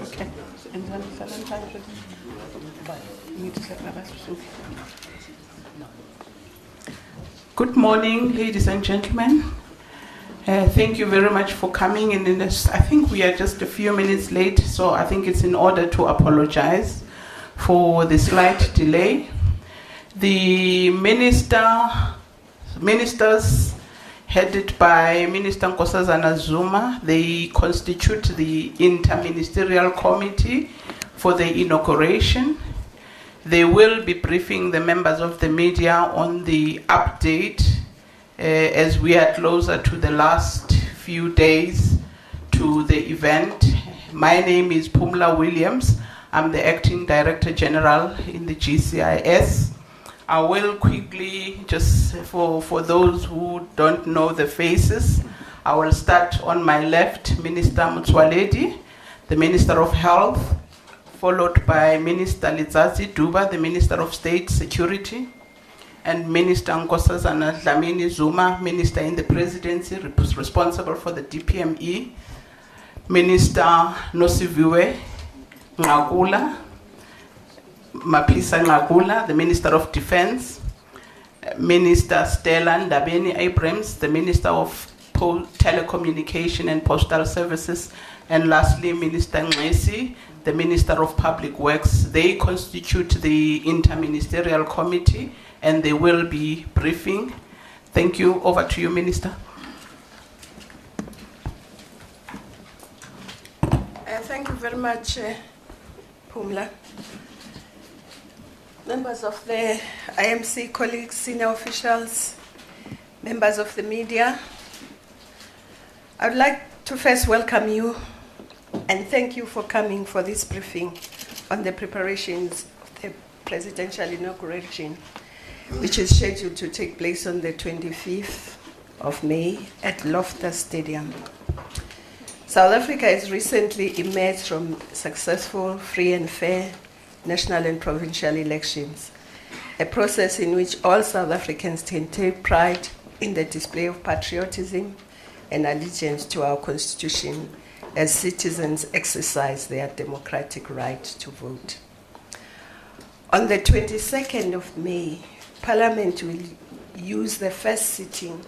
Okay. Good morning, ladies and gentlemen. Thank you very much for coming. And I think we are just a few minutes late, so I think it's in order to apologize for the slight delay. The ministers headed by Minister Nkosazana Dlamini-Zuma, they constitute the Inter-Ministerial Committee for the inauguration. They will be briefing the members of the media on the update as we are closer to the last few days to the event. My name is Pumla Williams. I'm the Acting Director General in the GCIS. I will quickly, just for those who don't know the faces, I will start on my left, Minister Motsoaledi, the Minister of Health, followed by Minister Dlamini-Zuma, the Minister of State Security, and Minister Nkosazana Dlamini-Zuma, Minister in the Presidency, responsible for the DPME, Minister Nosiviwe Ngakula, Mapisa Ngakula, the Minister of Defense, Minister Stella Ndabeni-Abrams, the Minister of Telecommunication and Postal Services, and lastly, Minister Ngesi, the Minister of Public Works. They constitute the Inter-Ministerial Committee, and they will be briefing. Thank you. Over to you, Minister. Thank you very much, Pumla. Members of the IMC, colleagues, senior officials, members of the media, I would like to first welcome you and thank you for coming for this briefing on the preparations of the Presidential Inauguration, which is scheduled to take place on the 25th of May at Loftus Stadium. South Africa has recently emerged from successful, free and fair national and provincial elections, a process in which all South Africans can take pride in the display of patriotism and allegiance to our Constitution as citizens exercise their democratic right to vote. On the 22nd of May, Parliament will use the first sitting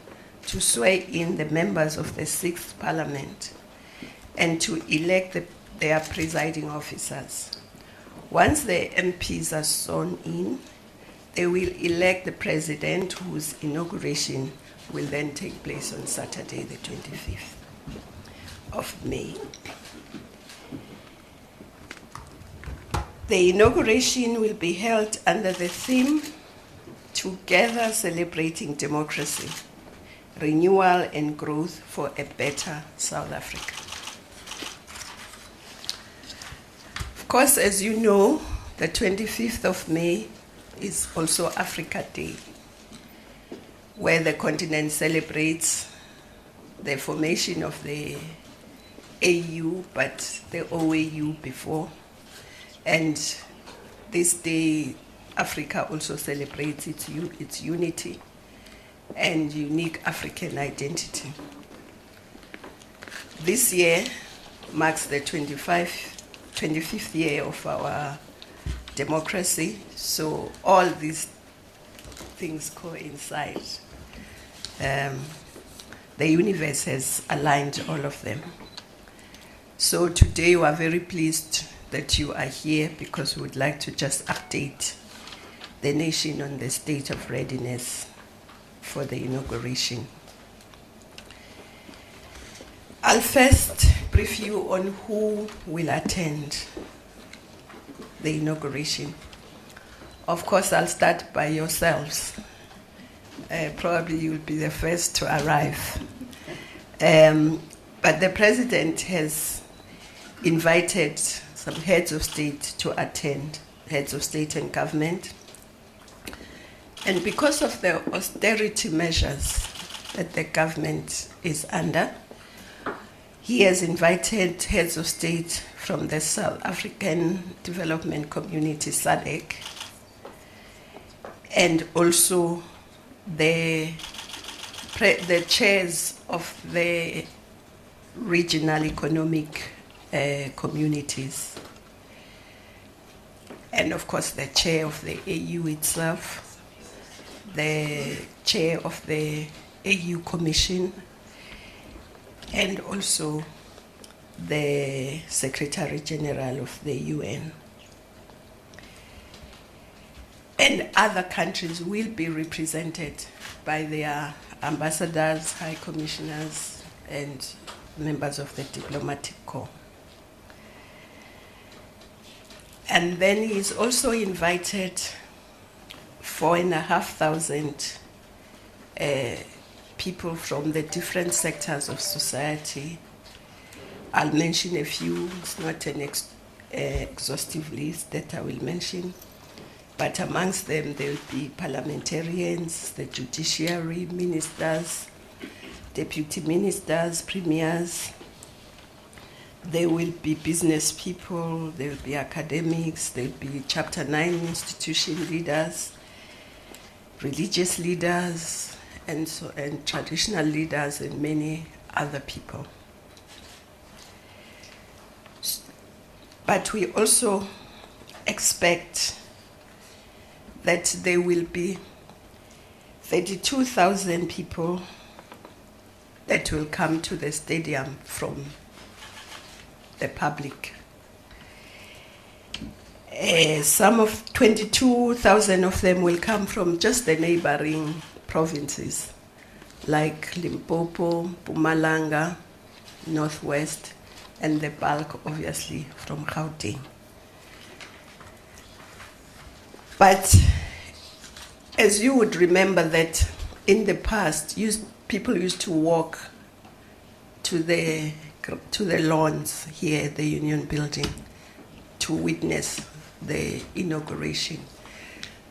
to swear in the members of the 6th Parliament and to elect their presiding officers. Once the MPs are sworn in, they will elect the president, whose inauguration will then take place on Saturday, the 25th of May. The inauguration will be held under the theme, Together Celebrating Democracy, Renewal and Growth for a Better South Africa. Of course, as you know, the 25th of May is also Africa Day, where the continent celebrates the formation of the AU, but the OAU before. And this day, Africa also celebrates its unity and unique African identity. This year marks the 25th year of our democracy, so all these things coincide. The universe has aligned all of them. So today we are very pleased that you are here because we would like to just update the nation on the state of readiness for the inauguration. I'll first brief you on who will attend the inauguration. Of course, I'll start by yourselves. Probably you'll be the first to arrive. But the President has invited some heads of state to attend, heads of state and government. And because of the austerity measures that the government is under, he has invited heads of state from the South African Development Community, SADC, and also the chairs of the regional economic communities. And of course the chair of the AU itself, the chair of the AU Commission, and also the Secretary General of the UN. And other countries will be represented by their ambassadors, high commissioners, and members of the diplomatic corps. And then he is also invited 4,500 people from the different sectors of society. I'll mention a few. It's not an exhaustive list that I will mention, but amongst them there will be parliamentarians, the judiciary, ministers, deputy ministers, premiers. There will be business people, there will be academics, there will be Chapter 9 institution leaders, religious leaders, and traditional leaders, and many other people. But we also expect that there will be 32,000 people that will come to the stadium from the public. Some of 22,000 of them will come from just the neighboring provinces, like Limpopo, Mpumalanga, Northwest, and the bulk, obviously, from Gauteng. But as you would remember that in the past, people used to walk to the lawns here at the Union Building to witness the inauguration.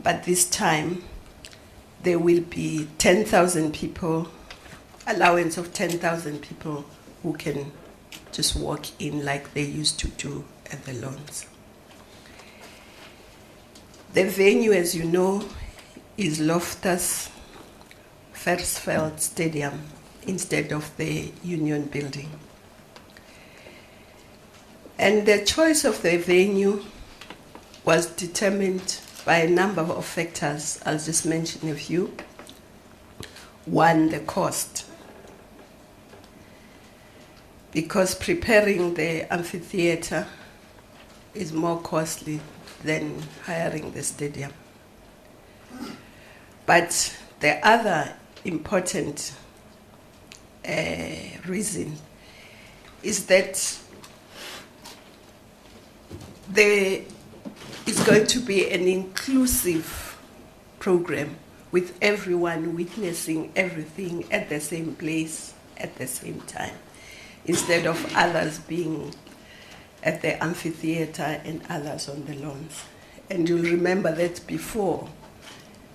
But this time, there will be 10,000 people, allowance of 10,000 people who can just walk in like they used to do at the lawns. The venue, as you know, is Loftus Versfeld Stadium instead of the Union Building. And the choice of the venue was determined by a number of factors. I'll just mention a few. One, the cost. Because preparing the amphitheater is more costly than hiring the stadium. But the other important reason is that there is going to be an inclusive program with everyone witnessing everything at the same place at the same time, instead of others being at the amphitheater and others on the lawns. And you'll remember that before,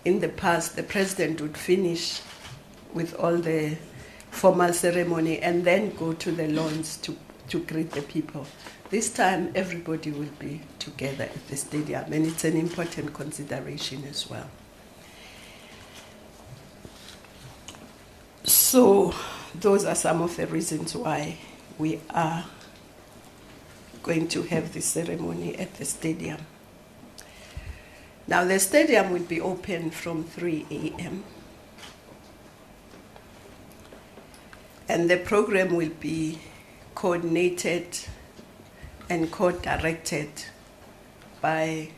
in the past, the president would finish with all the formal ceremony and then go to the lawns to greet the people. This time, everybody will be together at the stadium, and it's an important consideration as well. So, those are some of the reasons why we are going to have this ceremony at the stadium. Now, the stadium will be open from 3 a.m. and the program will be coordinated and co-directed by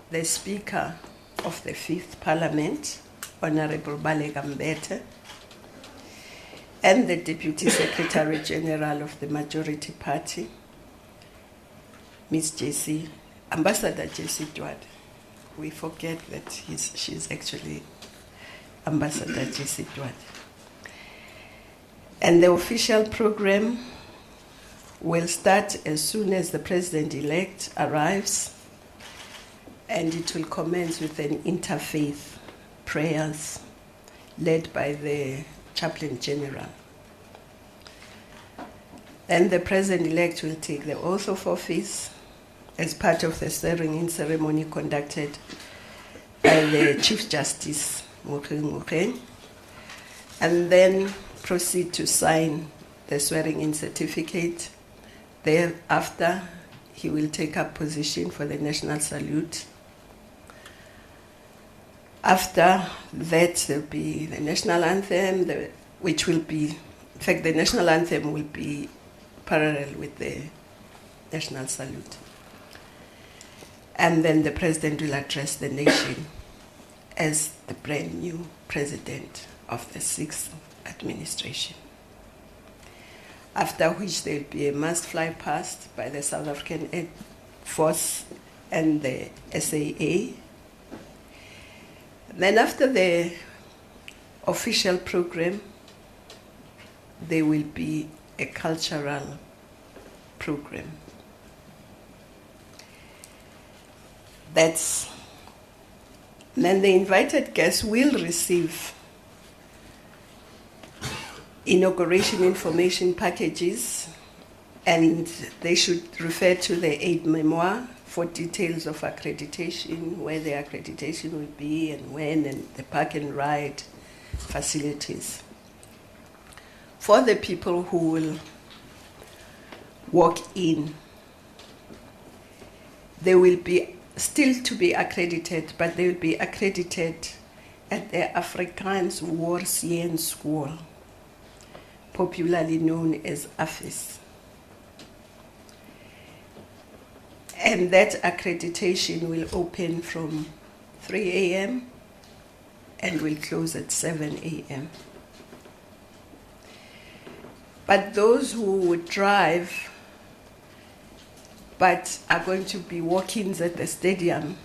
the Speaker of the 5th Parliament, Honorable Balega Mbete, and the Deputy Secretary General of the Majority Party, Ms. JC, Ambassador JC Dwad. We forget that she's actually Ambassador JC Dwad. And the official program will start as soon as the President-elect arrives, and it will commence with an interfaith prayers led by the Chaplain General. Then the President-elect will take the oath of office as part of the swearing-in ceremony conducted by the Chief Justice, Mokgeng, and then proceed to sign the swearing-in certificate Thereafter, he will take up position for the national salute. After that, there'll be the national anthem, which will be, in fact, the national anthem will be parallel with the national salute. And then the president will address the nation as the brand new president of the 6th administration. After which there will be a must fly past by the South African Air Force and the SAA. Then after the official program, there will be a cultural program. Then the invited guests will receive inauguration information packages, and they should refer to the aid memoir for details of accreditation, where the accreditation will be and when, and the park and ride facilities. For the people who will walk in, they will be still to be accredited, but they will be accredited at the Afrikaans Woordsien School, popularly known as AFIS. And that accreditation will open from 3 a.m. and will close at 7 a.m. But those who would drive but are going to be walk-ins at the stadium,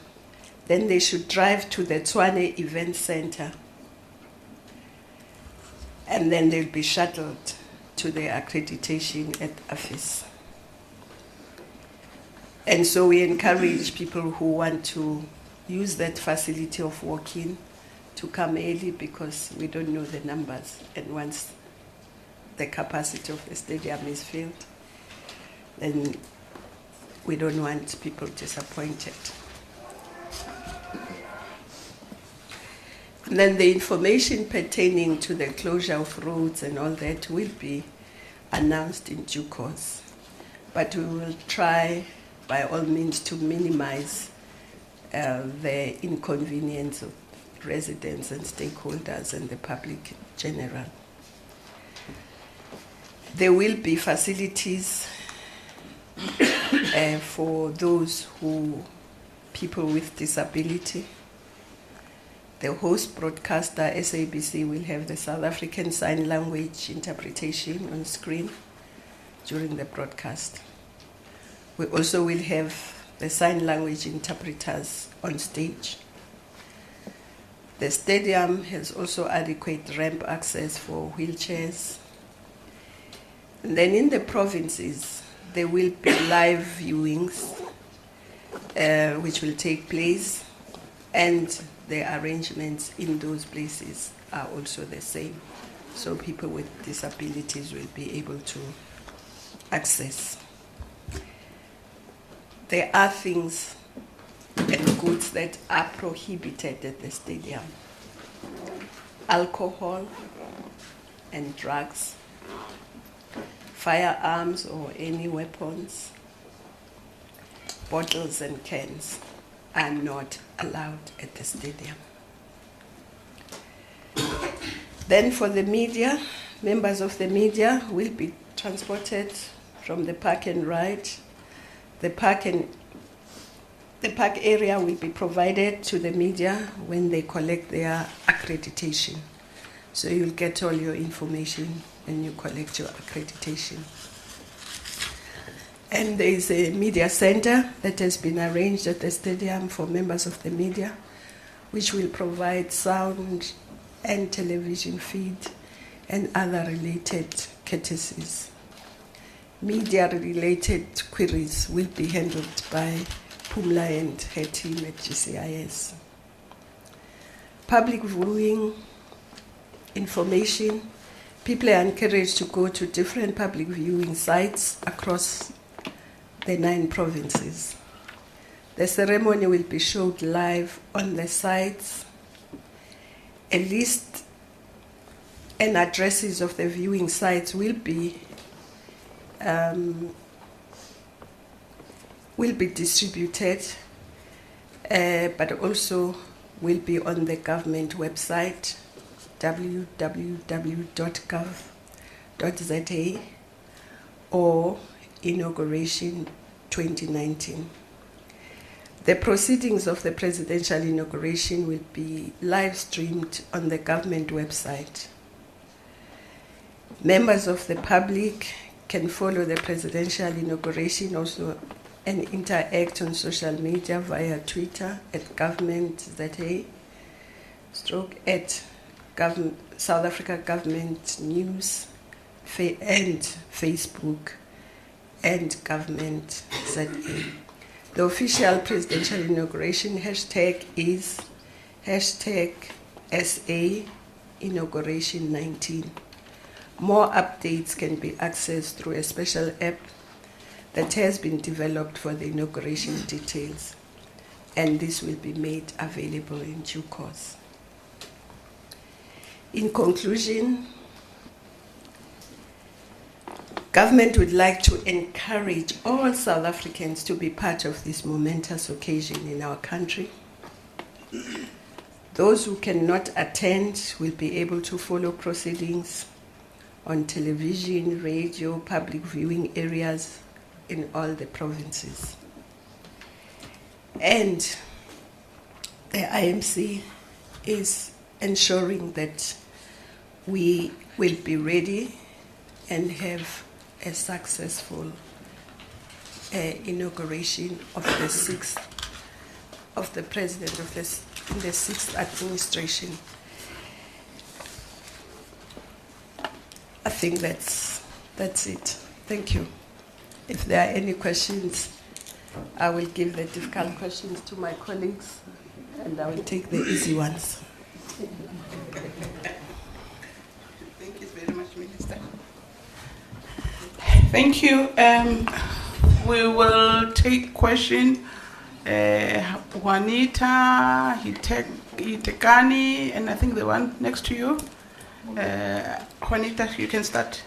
then they should drive to the Tshwane Event Center, and then they'll be shuttled to the accreditation at AFIS. And so we encourage people who want to use that facility of walk-in to come early, because we don't know the numbers. And once the capacity of the stadium is filled, then we don't want people disappointed. And then the information pertaining to the closure of roads and all that will be announced in due course. But we will try by all means to minimize the inconvenience of residents and stakeholders and the public in general. There will be facilities for those people with disability. The host broadcaster, SABC, will have the South African Sign Language interpretation on screen during the broadcast. We also will have the sign language interpreters on stage. The stadium has also adequate ramp access for wheelchairs. And then in the provinces, there will be live viewings which will take place, and the arrangements in those places are also the same. So people with disabilities will be able to access. There are things and goods that are prohibited at the stadium: alcohol and drugs, firearms or any weapons, bottles and cans are not allowed at the stadium. Then for the media, members of the media will be transported from the park and ride. The park area will be provided to the media when they collect their accreditation. So you'll get all your information when you collect your accreditation. And there is a media center that has been arranged at the stadium for members of the media, which will provide sound and television feed and other related courtesies. Media-related queries will be handled by Pumla and her team at GCIS. Public viewing information. People are encouraged to go to different public viewing sites across the 9 provinces. The ceremony will be showed live on the sites. A list and addresses of the viewing sites will be will be distributed, but also will be on the government website, www.gov.za, or Inauguration 2019. The proceedings of the presidential inauguration will be live streamed on the government website. Members of the public can follow the presidential inauguration also and interact on social media via Twitter at government.za, @ South Africa Government News, and Facebook and government.za. The official presidential inauguration hashtag is #SA Inauguration19. More updates can be accessed through a special app that has been developed for the inauguration details, and this will be made available in due course. In conclusion, government would like to encourage all South Africans to be part of this momentous occasion in our country. Those who cannot attend will be able to follow proceedings on television, radio, public viewing areas in all the provinces. And the IMC is ensuring that we will be ready and have a successful inauguration of the president of the sixth administration. I think that's it. Thank you. If there are any questions, I will give the difficult questions to my colleagues, and I will take the easy ones. Thank you very much, Minister. Thank you. We will take question. Juanita, Hitekani, and I think the one next to you. Juanita, you can start.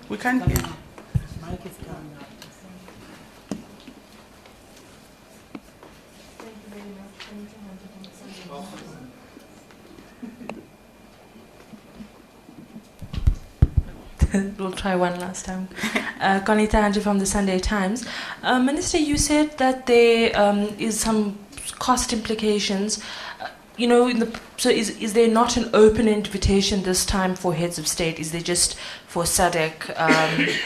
We can't hear. Mike is coming. We'll try one last time. Konita Anji from the Sunday Times. Minister, you said that there is some cost implications. So is there not an open invitation this time for heads of state? Is there just for SADC?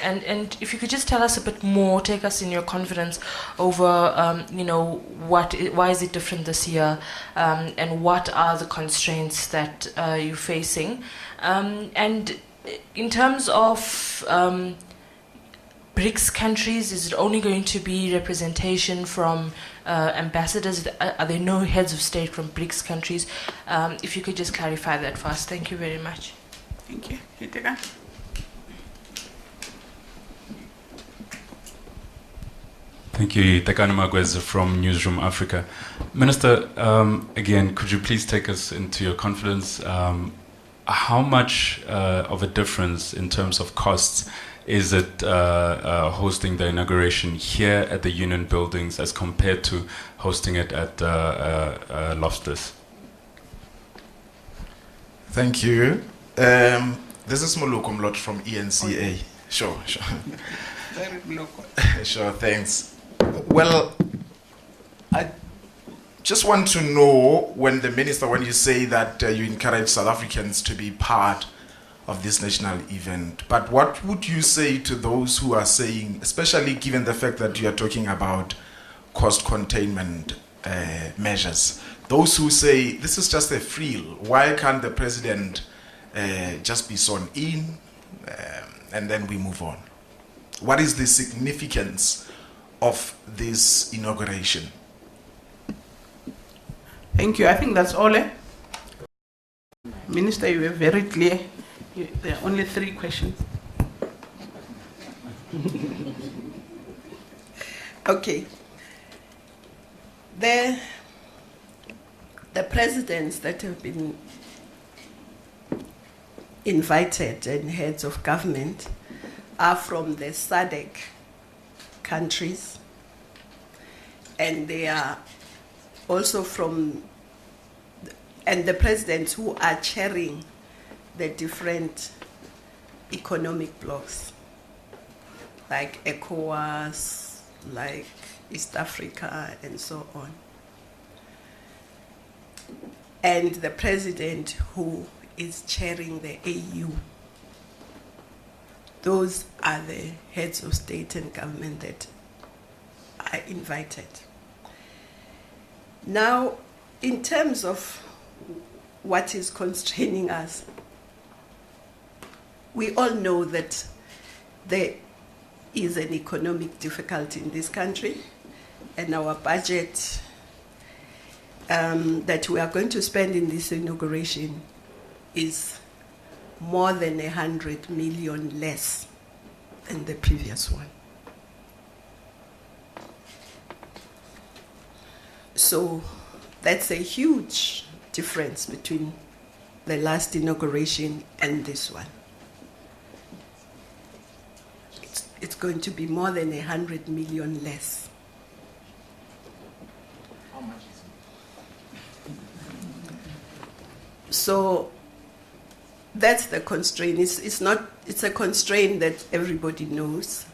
And if you could just tell us a bit more, take us in your confidence over, why is it different this year, and what are the constraints that you're facing? And in terms of BRICS countries, is it only going to be representation from ambassadors? Are there no heads of state from BRICS countries? If you could just clarify that for us. Thank you very much. Thank you. Hiteka. Thank you. Tekani Magwez from Newsroom Africa. Minister, again, could you please take us into your confidence? How much of a difference in terms of costs is it hosting the inauguration here at the Union Buildings as compared to hosting it at Loftus? Thank you. This is Moluko Mlot from ENCA. Sure. Very local. Sure, thanks. Well, I just want to know when you say that you encourage South Africans to be part of this national event, but what would you say to those who are saying, especially given the fact that you are talking about cost containment measures, those who say this is just a frill, why can't the president just be sworn in and then we move on? What is the significance of this inauguration? Thank you. I think that's all. Minister, you were very clear. There are only 3 questions. Okay. The presidents that have been invited and heads of government are from the SADC countries, and they are also from, and the presidents who are chairing the different economic blocs, like ECOWAS, like East Africa, and so on. And the president who is chairing the AU. Those are the heads of state and government that are invited. Now, in terms of what is constraining us, we all know that there is an economic difficulty in this country, and our budget that we are going to spend in this inauguration is more than 100 million less than the previous one. So that's a huge difference between the last inauguration and this one. It's going to be more than 100 million less. How much is it? So that's the constraint. It's a constraint that everybody knows.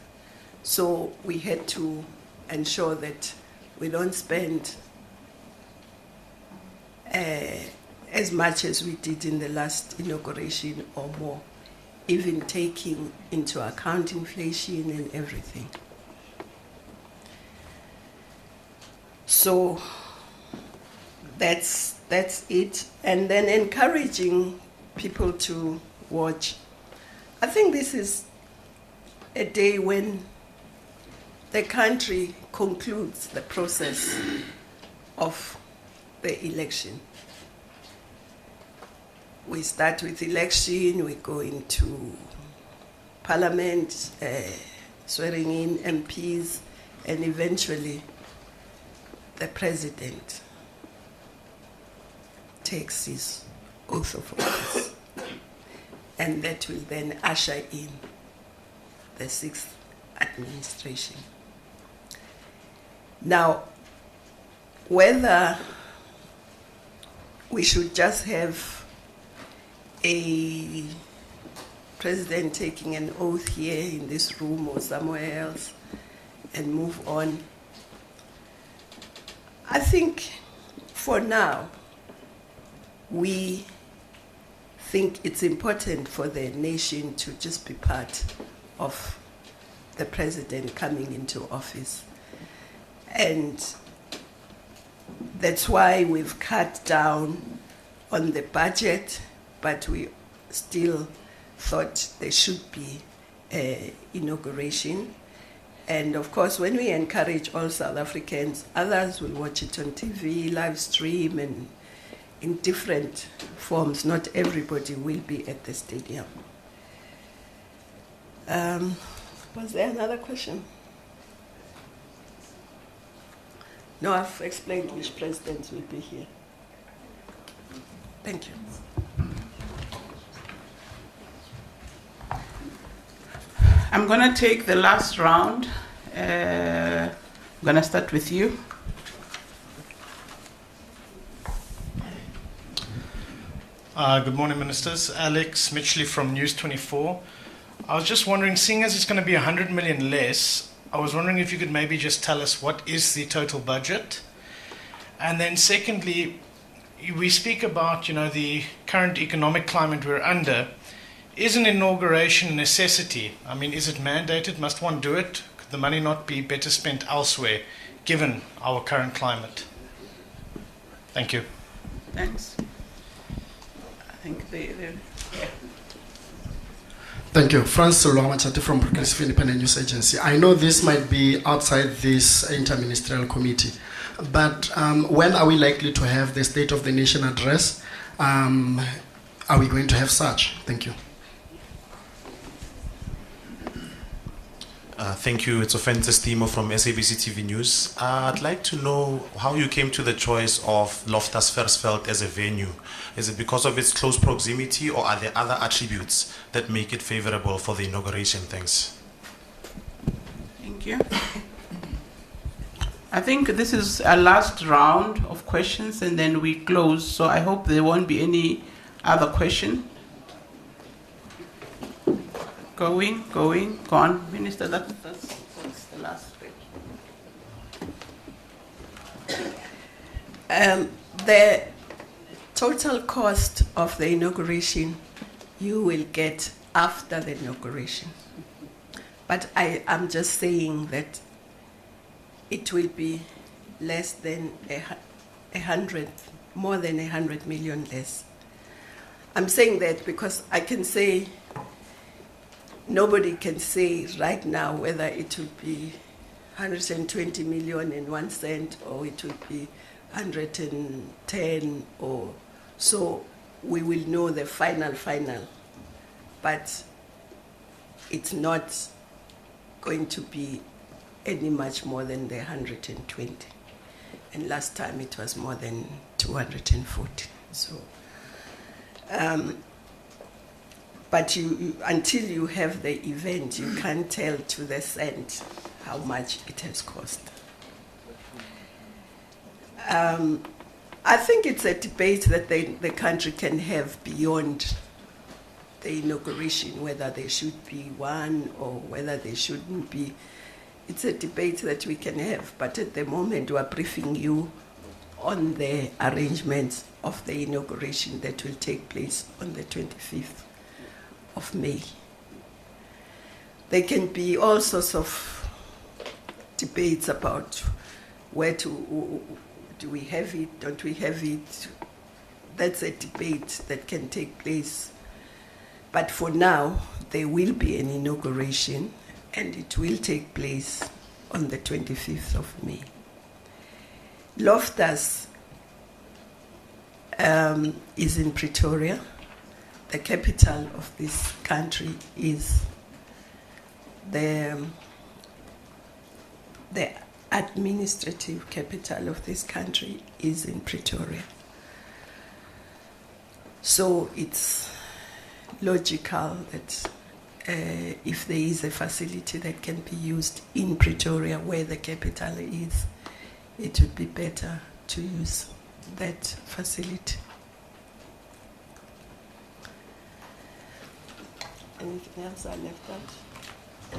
So we had to ensure that we don't spend as much as we did in the last inauguration or more, even taking into account inflation and everything. So that's it. And then encouraging people to watch. I think this is a day when the country concludes the process of the election. We start with election, we go into parliament, swearing in MPs, and eventually the president takes his oath of office. And that will then usher in the 6th administration. Now, whether we should just have a president taking an oath here in this room or somewhere else and move on, I think for now, we think it's important for the nation to just be part of the president coming into office. And that's why we've cut down on the budget, but we still thought there should be an inauguration. And of course, when we encourage all South Africans, others will watch it on TV, live stream, and in different forms. Not everybody will be at the stadium. Was there another question? No, I've explained which presidents will be here. Thank you. I'm going to take the last round. I'm going to start with you. Good morning, Ministers. Alex Mitchley from News 24. I was just wondering, seeing as it's going to be 100 million less, I was wondering if you could maybe just tell us what is the total budget? And then secondly, we speak about, the current economic climate we're under. Is an inauguration a necessity? I mean, is it mandated? Must one do it? Could the money not be better spent elsewhere, given our current climate? Thank you. Thanks. I think yeah. Thank you. Francis Lwamachati from Progressive Independent News Agency. I know this might be outside this Inter-Ministerial Committee, but when are we likely to have the State of the Nation address? Are we going to have such? Thank you. Thank you. It's Offenses Timo from SABC TV News. I'd like to know how you came to the choice of Loftus Versfeld as a venue. Is it because of its close proximity, or are there other attributes that make it favorable for the inauguration? Thanks. Thank you. I think this is a last round of questions and then we close, so I hope there won't be any other question. Gone. Minister, that's the last question. The total cost of the inauguration you will get after the inauguration. But I am just saying that it will be less than 100, more than 100 million less. I'm saying that because I can say, nobody can say right now whether it will be 120 million and 1 cent or it will be 110 or so. We will know the final, but it's not going to be any much more than the 120. And last time it was more than 240. So, but you, until you have the event, you can't tell to the cent how much it has cost. I think it's a debate that the country can have beyond the inauguration, whether there should be one or whether there shouldn't be. It's a debate that we can have, but at the moment we are briefing you on the arrangements of the inauguration that will take place on the 25th of May. There can be all sorts of debates about where to, do we have it, don't we have it? That's a debate that can take place. But for now, there will be an inauguration and it will take place on the 25th of May. Loftus is in Pretoria. The capital of this country is the administrative capital of this country is in Pretoria. So it's logical that if there is a facility that can be used in Pretoria where the capital is, it would be better to use that facility. Anything else I left out?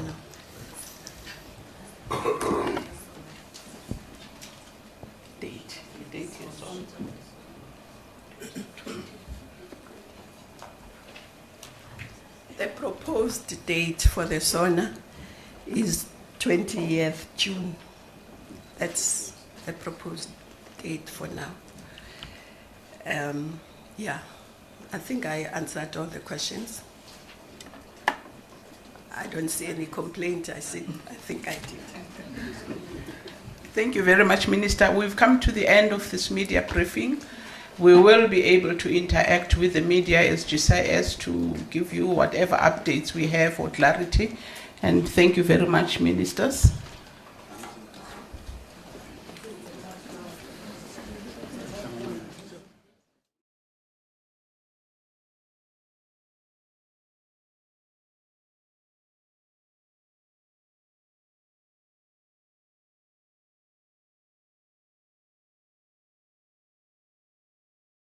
No. Date. The date is on. The proposed date for the SONA is 20th June. That's the proposed date for now. Yeah, I think I answered all the questions. I don't see any complaint. I think I did. Thank you very much, Minister. We've come to the end of this media briefing. We will be able to interact with the media as GCIS to give you whatever updates we have or clarity. And thank you very much, Ministers.